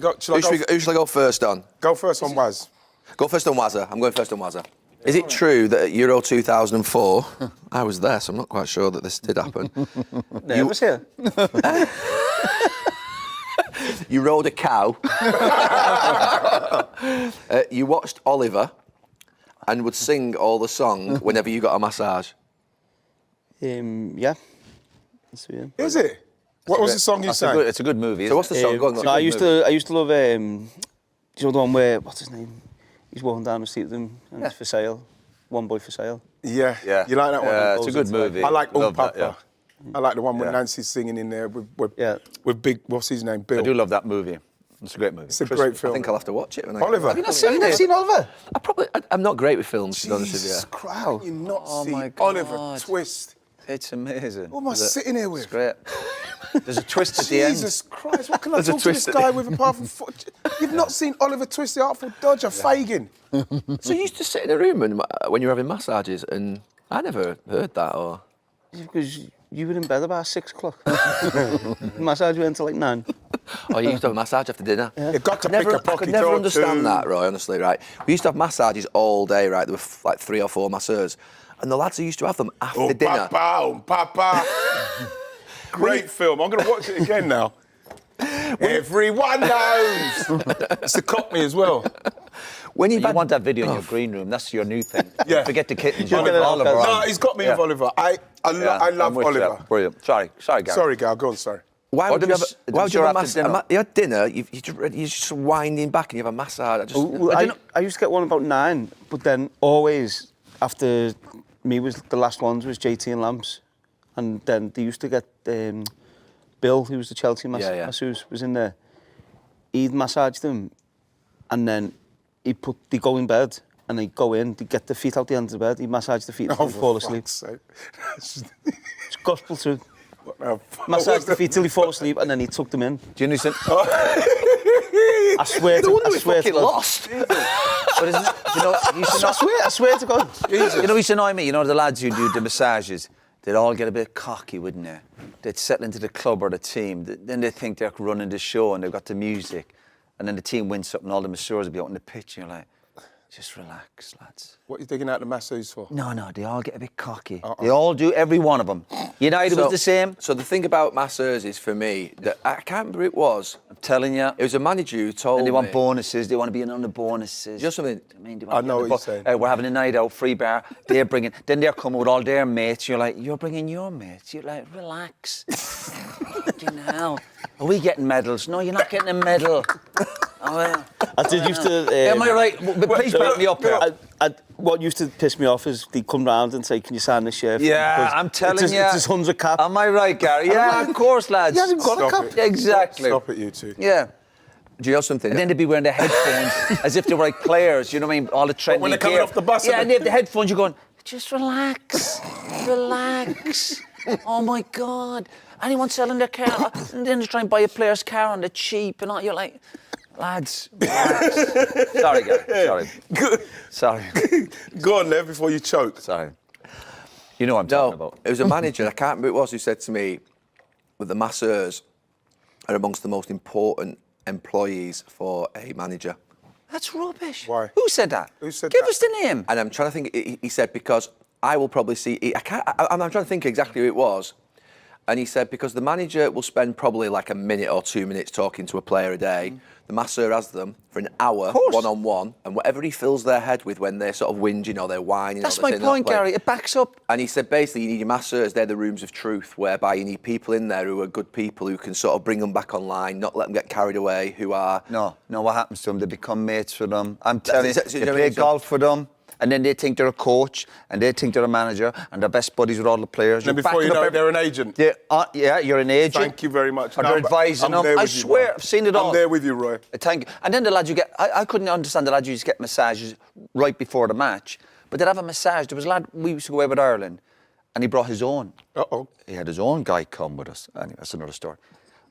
Who shall I go first on? Go first on Waz. Go first on Wazza. I'm going first on Wazza. Is it true that at Euro 2004, I was there, so I'm not quite sure that this did happen. Nervous here. You rode a cow. You watched Oliver and would sing all the song whenever you got a massage. Yeah. Is it? What was the song you sang? It's a good movie. So what's the song? Go on. I used to love. You know the one where what's his name? He's walking down the street with them and it's for sale. One Boy for Sale. Yeah. You like that one? Yeah, it's a good movie. I like Love Papa. that, I like the one with Nancy singing in there with Big, what's his name, Bill. I do love that movie. It's a great movie. It's a great film. I think I'll have to watch it. Oliver. Have you not seen it? I've seen Oliver. I'm not great with films, to be honest with you. Jesus Christ, how can you not see my God. Oliver Twist? It's amazing. What am I sitting here with? It's great. There's a twist at the end. Jesus Christ, what can I talk to this guy with apart from foot? You've not seen Oliver Twist, the Artful Dodger, Fagin? So you used to sit in a room and, when you were having massages, and I never heard that, or... Because you were in bed about 6 o'clock. Massage went until like 9. Oh, you used to have a massage after dinner? Yeah. You've got to I pick a could pocket never or understand two. that, Roy, honestly, right? We used to have massages all day, right? There were like 3 or 4 masseurs. And the lads who used to have them after dinner... Papa. Great film. I'm going to watch it again now. Everyone knows. It's the Cockney as well. When You want that video in your green room. That's your new thing. Yeah. Forget the kittens. You're gonna- Oliver. No, he's got me with Oliver. I love I'm with you. Oliver. Brilliant. Sorry, Gary. Sorry, Gal, go on, sorry. Why would you have a after dinner? you had dinner, you're just winding back and you have a massage. I used to get one about 9, but then always after me was the last ones was JT and Lamps, and then they used to get Bill, who was the Chelsea masseuse, was in there. He'd massage them, and then they go in bed and they go in, they get the feet out the end of the bed, he'd massage the feet until they fall asleep. It's gospel truth. Massage the feet till he fall asleep, and then he took them in. Do you know I swear to God. Lost. But isn't it, you know, I swear to God. You know, used to annoy me. You know, the lads who do the massages, they'd all get a bit cocky, wouldn't they? They'd settle into the club or the team. Then they think they're running the show and they've got the music. And then the team wins something, all the masseurs will be out on the pitch and you're like, just relax, lads. What are you digging out the masseuse for? No, they all get a bit cocky. They all do, every one of them. United was the same. So the thing about masseurs is, for me, that I can't remember who it was. I'm telling you. It was a manager who told And me... they want bonuses, they want to be in on the bonuses. Just something... I know what you're saying. We're having a night out, free bar. They're bringing... Then they're coming with all their mates. You're like, you're bringing your mates. You're like, relax. Fucking hell. Are we getting medals? No, you're not getting a medal. Oh, well. I did used to... Am I right? But please back me up here. What used to piss me off is they come round and say, can you sign this shirt? Yeah, I'm telling you. It's his 100 cap. Am I right, Gary? Yeah, of course, lads. He hasn't got a cap. Exactly. Stop it, you two. Yeah. Do you know something? And then they'd be wearing the headphones as if they were like players, you know what I mean? All the trendy when they're coming gear. off the bus, Yeah, and and they have the headphones, you're going, just relax, relax. Oh my God. Anyone selling their car? And then they try and buy a player's car on the cheap and all. You're like, lads, relax. Sorry, Gary, sorry. Good. Sorry. Go on, Lev, before you choke. Sorry. You know what I'm talking about. It was a manager, I can't remember who it was, who said to me that the masseurs are amongst the most important employees for a manager. That's rubbish. Why? Who said that? Who said Give that? us the name. And I'm trying to think, he said, because I will probably see... I'm trying to think exactly who it was. And he said, because the manager will spend probably like a minute or 2 minutes talking to a player a day. The masseur has them for an hour, one-on-one, and whatever he fills their head with when they're sort of whinging or they're whining... That's or my they're saying they're not point, playing. Gary. It backs up. And he said, basically, you need your masseurs, they're the rooms of truth, whereby you need people in there who are good people, who can sort of bring them back online, not let them get carried away, who are... No, what happens to them? They become mates for them. I'm telling you, you they know what I play mean? golf for them, and then they think they're a coach, and they think they're a manager, and they're best buddies with all the players. And before you know it, they're an agent. Yeah, you're an agent. Thank you very much. Or they're advising them. I swear, I've seen it all. I'm there with you, Roy. Thank you. And then the lads you get... I couldn't understand the lads who used to get massages right before the match, but they'd have a massage. There was a lad, we used to go away with Ireland, and he brought his own. Uh-oh. He had his own guy come with us. Anyway, that's another story.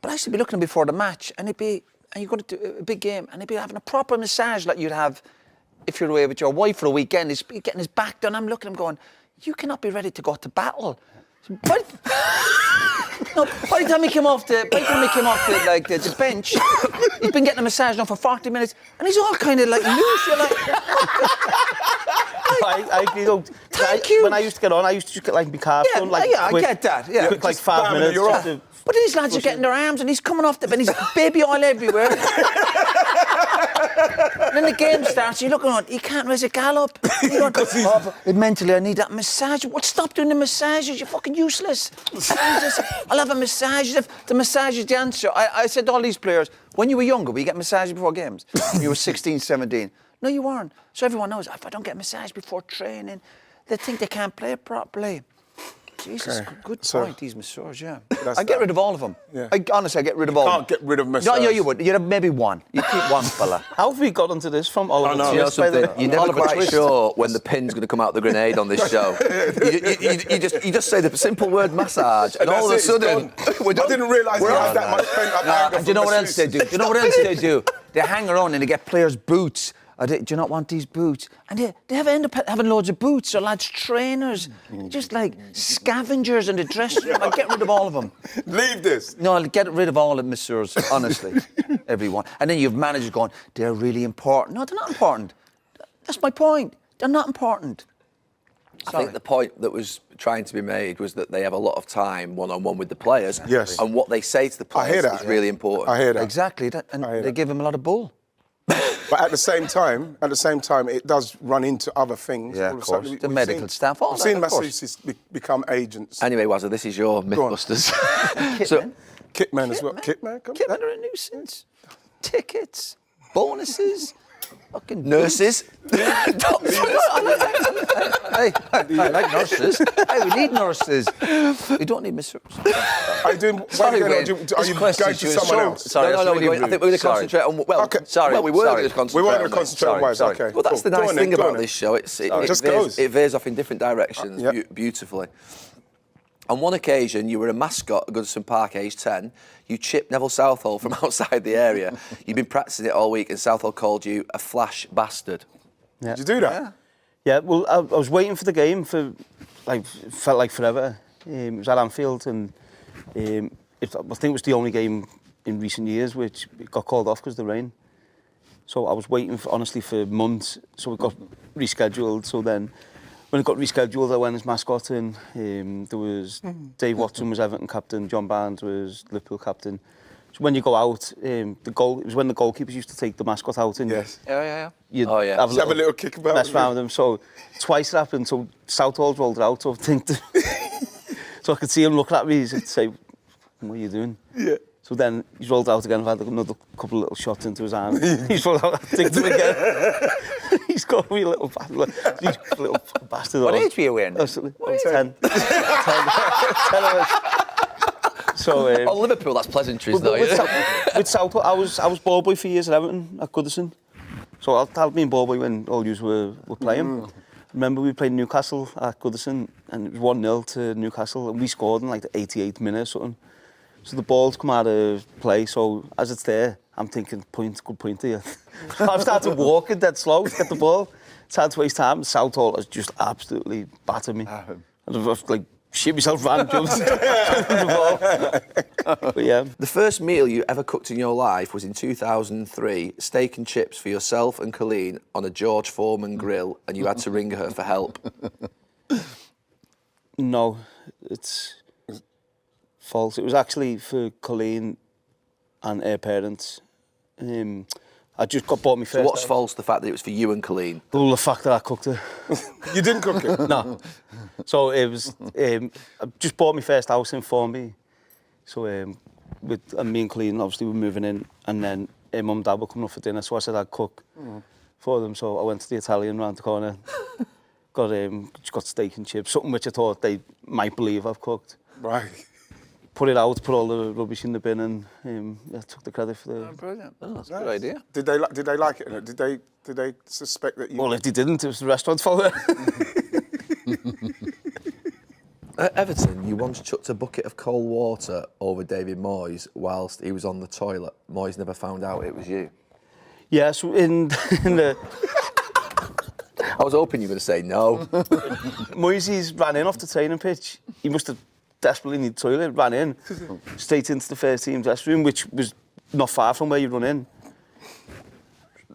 But I used to be looking at him before the match, and you're going to do a big game, and he'd be having a proper massage like you'd have if you're away with your wife for a weekend. He's getting his back done. I'm looking at him going, you cannot be ready to go to battle. By the time he came off the bench, he's been getting a massage now for 40 minutes, and he's all kind of like loose. You're like, I agree though. Thank you. When I used to get on, I used to just get like my calves done, like I quick, get that. Yeah, quick, like Just 5 bam, minutes. you're just off. to- But these lads are getting their arms, and he's coming off the bench, and he's baby oil everywhere. And then the game starts, you're looking on, he can't raise a gallop. You're going, mentally, I need that massage. Well, stop doing the massages, you're fucking useless. Jesus, I'll have a massage. The massage is the answer. I said to all these players, when you were younger, we get massages before games. When you were 16, 17. No, you weren't. So everyone knows, if I don't get a massage before training, they think they can't play properly. Jesus, Okay. good So- point, these masseurs, yeah. That's I get that. rid of all of them. Yeah. Honestly, I get rid of all of them. Can't get rid of No, massage. yeah, you would. You'd have maybe one. You keep one fella. How have we got onto this from Oliver I know. You know Twist, by the something? way? You're never Oliver quite Twist. sure when the pin's going to come out the grenade on this show. you just say the simple word massage, and all of a That's it, it's sudden, gone. we're done. I didn't realise he We're had on. that much pent-up anger And do you know from what else they masseuse. do? Do you know what else they do? They hang around and they get players' boots. Do you not want these boots? And they end up having loads of boots. So lads, trainers, just like scavengers in the dressing room. I'd get rid of all of them. Leave this. No, I'll get rid of all the masseurs, honestly. Everyone. And then you have managers going, they're really important. No, they're not important. That's my point. They're not important. I think the point that was trying to be made was that they have a lot of time one-on-one with the players. Yes. And what they say to the I hear players that. is really important. I hear that. Exactly. And I hear they that. give him a lot of bull. But at the same time, it does run into other things. Yeah, All of a sudden, course. The medical staff, all I've that, seen of course. masseuses become agents. Anyway, Wazza, this is your on. Mythbusters. Kitman. Kitman as well. Kitman, come Kitmen are a nuisance. Tickets, bonuses, fucking Nurses. Hey, I like nurses. Hey, we need nurses. We don't need masseurs. Are you doing? Sorry, Wayne, Wayne. are you This going question to is someone so- else? Sorry, no, that's no, really I think we're going to rude. Sorry. concentrate on. Well, Okay. Sorry, well, we were sorry. going to concentrate. We were on going to that. concentrate on Sorry, wives. sorry. Okay. Well, that's cool. the Go nice on then, thing go on about then. this show. It Just veers, goes. it veers off in different directions Yep. beautifully. On one occasion, you were a mascot at Goodison Park, age 10. You chipped Neville Southall from outside the area. You've been practicing it all week, and Southall called you a flash bastard. Yeah. Did you do that? Yeah, well, I was waiting for the game for, like, felt like forever. It was at Anfield, and I think it was the only game in recent years which got called off because of the rain. So I was waiting, honestly, for months. So it got rescheduled. So then, when it got rescheduled, I went as mascot, and there was Dave Watson was Everton captain, John Barnes was Liverpool captain. So when you go out, it was when the goalkeepers used to take the mascot out, and Yes. Yeah. you'd Oh, yeah. have, Just have a little kick about. mess around with them. So twice it happened. So Southall's rolled it out. So I think, so I could see him looking at me. He'd say, "What are you doing?" Yeah. So then he's rolled out again. I've had another couple of little shots into his arm. He's rolled out. I think to him again. He's got me a little bastard. He's a little bastard. What age were you wearing? 10. 10. 10. So On Liverpool, that's pleasantries, though. with, Yeah? with Southall, I was ball boy for years at Everton at Goodison. So I'll be in ball boy when all yous were playing. Remember we played Newcastle at Goodison, and it was 1-0 to Newcastle, and we scored in like the 88th minute or something. So the ball's come out of play, so as it's there, I'm thinking, good point here. I've started walking dead slow to get the ball. It's hard to waste time. Southall has just absolutely battered me. And I've like shit myself around, jumped the ball. But yeah. The first meal you ever cooked in your life was in 2003, steak and chips for yourself and Colleen on a George Foreman grill, and you had to ring her for help. No, it's false. It was actually for Colleen and her parents. I just bought me So first. what's false? The fact that it was for you and Colleen? Well, the fact that I cooked it. You didn't cook it. No. So it was. I just bought my first house in Formby. So and me and Colleen obviously were moving in, and then her mum and dad were coming up for dinner. So I said I'd cook for them. So I went to the Italian round the corner. Got steak and chips, something which I thought they might believe I've cooked. Right. Put it out, put all the rubbish in the bin, and took the credit for the. Brilliant. Oh, that's a good idea. Did they like it? Did they suspect that you? Well, if they didn't, it was the restaurant's fault. At Everton, you once chucked a bucket of cold water over David Moyes whilst he was on the toilet. Moyes never found out it was you. Yeah, so in the I was hoping you were going to say no. Moyes ran in off the training pitch. He must have desperately need the toilet, ran in, straight into the first team dressing room, which was not far from where you run in.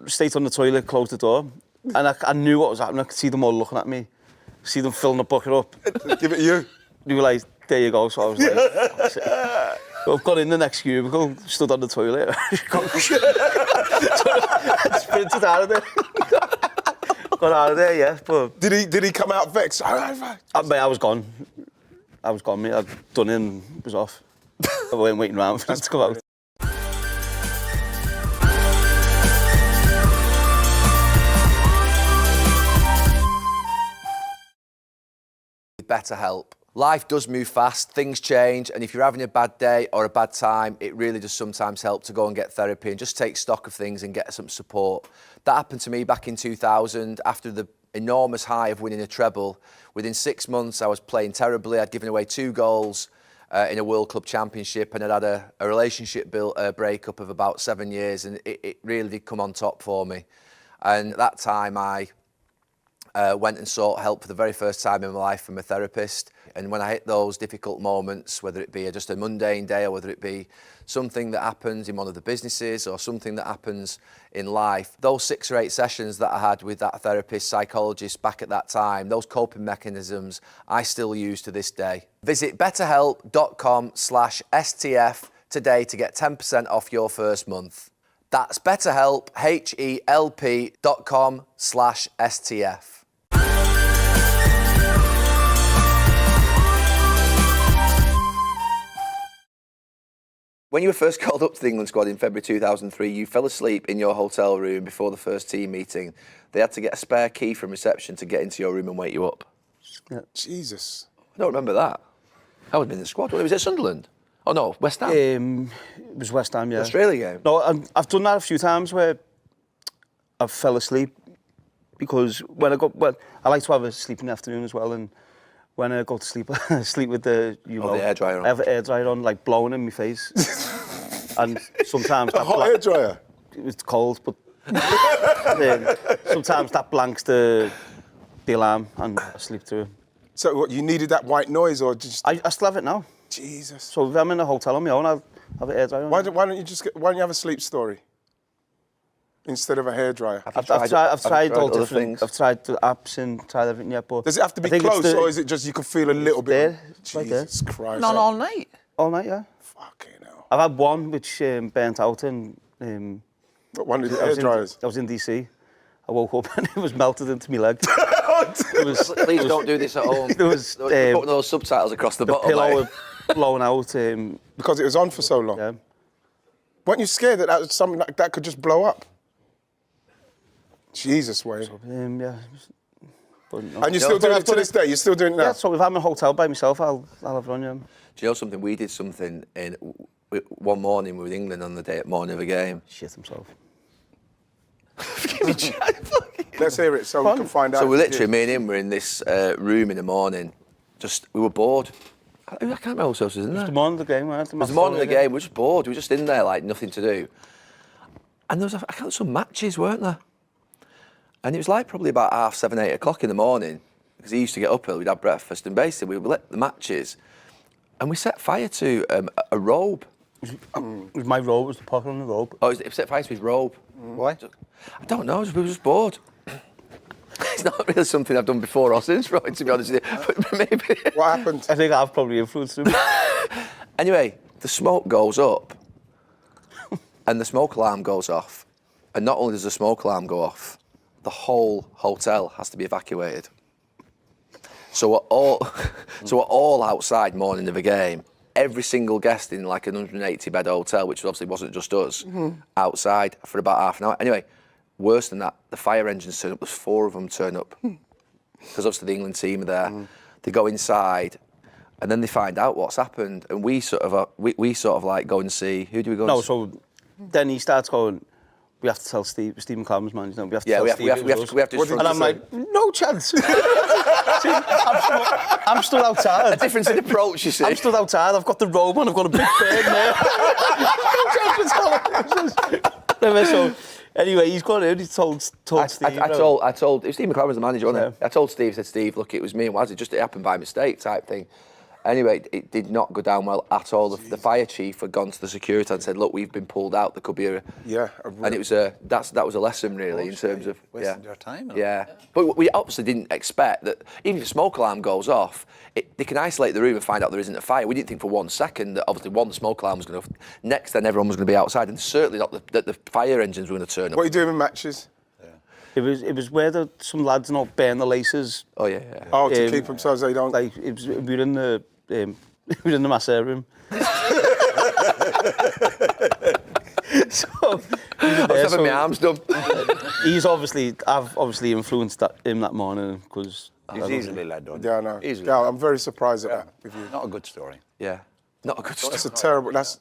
Straight on the toilet, closed the door, and I knew what was happening. I could see them all looking at me, see them filling the bucket up. Give it to you. They were like, there you go. So I was like, well, I've got in the next cubicle, stood on the toilet. Sprinted out of there. Got out of there, yeah. But Did he come out vexed? I was gone. I was gone, mate. I'd done it and was off. I wasn't waiting around for it to come out. Better help. Life does move fast, things change, and if you're having a bad day or a bad time, it really does sometimes help to go and get therapy and just take stock of things and get some support. That happened to me back in 2000 after the enormous high of winning a treble. Within 6 months, I was playing terribly. I'd given away 2 goals in a World Club Championship, and I'd had a relationship breakup of about 7 years, and it really did come on top for me. And at that time, I went and sought help for the very first time in my life from a therapist. And when I hit those difficult moments, whether it be just a mundane day or whether it be something that happens in one of the businesses or something that happens in life, those 6 or 8 sessions that I had with that therapist, psychologist back at that time, those coping mechanisms I still use to this day. Visit betterhelp.com/STF today to get 10% off your first month. That's betterhelp, HELP.com/STF. When you were first called up to the England squad in February 2003, you fell asleep in your hotel room before the first team meeting. They had to get a spare key from reception to get into your room and wake you up. Yeah. Jesus. I don't remember that. I would have been in the squad. Was it Sunderland? Oh no, West Ham. It was West Ham, yeah. The Australia game. No, I've done that a few times where I fell asleep because when I like to have a sleep in the afternoon as well, and when I go to sleep, I sleep with the the hairdryer on. I have an hairdryer on, like blowing in my face, and sometimes A hot hairdryer? It was cold, but sometimes that blanks the alarm and I sleep through it. So what, you needed that white noise or just... I still have it now. Jesus. So if I'm in a hotel on my own, I'll have a hairdryer on. Why don't you have a sleep story instead of a hairdryer? I've tried all other different things. I've tried the apps and tried everything yet, but Does it have to be I think it's close or is it just you can feel a little bit? there, it's right there. Jesus Christ. Not all night. all night, yeah. Fucking hell. I've had one which burnt out and What, one of the I was in- hairdryers? I was in DC. I woke up and it was melted into my leg. Please don't do this at home. There was Putting those subtitles across the bottom. pillow Like. blown out. Because it was on for so long. Yeah. Weren't you scared that was something like that could just blow up? Jesus, Wayne. Yeah. But, no. And you're still doing it to this day? You're still doing it now? Yeah, so if I'm in a hotel by myself, I'll have it on, yeah. Do you know something? We did something in one morning with England on the day at morning of a game. Shit himself. Let's hear it so we can find out. So we literally, me and him were in this room in the morning. We were bored. I can't remember what else was in there. The morning of the game, right? It was the morning of the game. We were just bored. We were just in there, like nothing to do. And there was some matches, weren't there? And it was like probably about 7:30, 8 o'clock in the morning, because he used to get up early, we'd have breakfast, and basically we lit the matches, and we set fire to a robe. My robe was the pocket on the robe. Oh, it set fire to his robe. Why? I don't know, we were just bored. It's not really something I've done before or since, right, to be honest with you, but maybe. What happened? I think I've probably influenced him. Anyway, the smoke goes up, and the smoke alarm goes off. And not only does the smoke alarm go off, the whole hotel has to be evacuated. So we're all outside morning of a game. Every single guest in like an 180-bed hotel, which obviously wasn't just us, outside for about half an hour. Anyway, worse than that, the fire engines turn up. There's 4 of them turn up. Because obviously the England team are there. They go inside, and then they find out what's happened. And we sort of like go and see, who do we go and see? So then he starts going, we have to tell Steve McCallum's man, you know, we have to tell Steve. we have to. And I'm like, no chance. See, I'm stood outside. A difference in approach, you see. I'm stood outside, I've got the robe on, I've got a big bird there. No chance to tell him. So, anyway, he's gone in, he's told Steve. I told, it was Steve McClaren was the manager, wasn't it? I told Steve, said, Steve, look, it was me and Wazzy, it happened by mistake type thing. Anyway, it did not go down well at all. The fire chief had gone to the security and said, "Look, we've been pulled out. There could be a..." And it was that was a lesson really in terms of wasting their time. Yeah, but we obviously didn't expect that even if the smoke alarm goes off, they can isolate the room and find out there isn't a fire. We didn't think for 1 second that obviously the smoke alarm was going to. Next, then everyone was going to be outside, and certainly not that the fire engines were going to turn up. What are you doing in matches? It was where some lads burn the laces. Oh yeah. Oh, to keep them so they don't. Like we were in the we were in the masseur room. So I was having my arms done. I've obviously influenced him that morning because He's easily led on. Yeah, I know. Easily. Yeah, I'm very surprised at that with you. Not a good story. Yeah, not a good story. That's a terrible. That's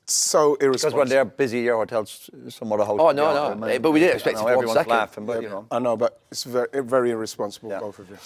so irresponsible. Because when they're busy, your hotel's some other hotel. Oh no, but we didn't expect it for 1 everyone's second. laughing, but you know. I know, but it's very, very irresponsible, both of you.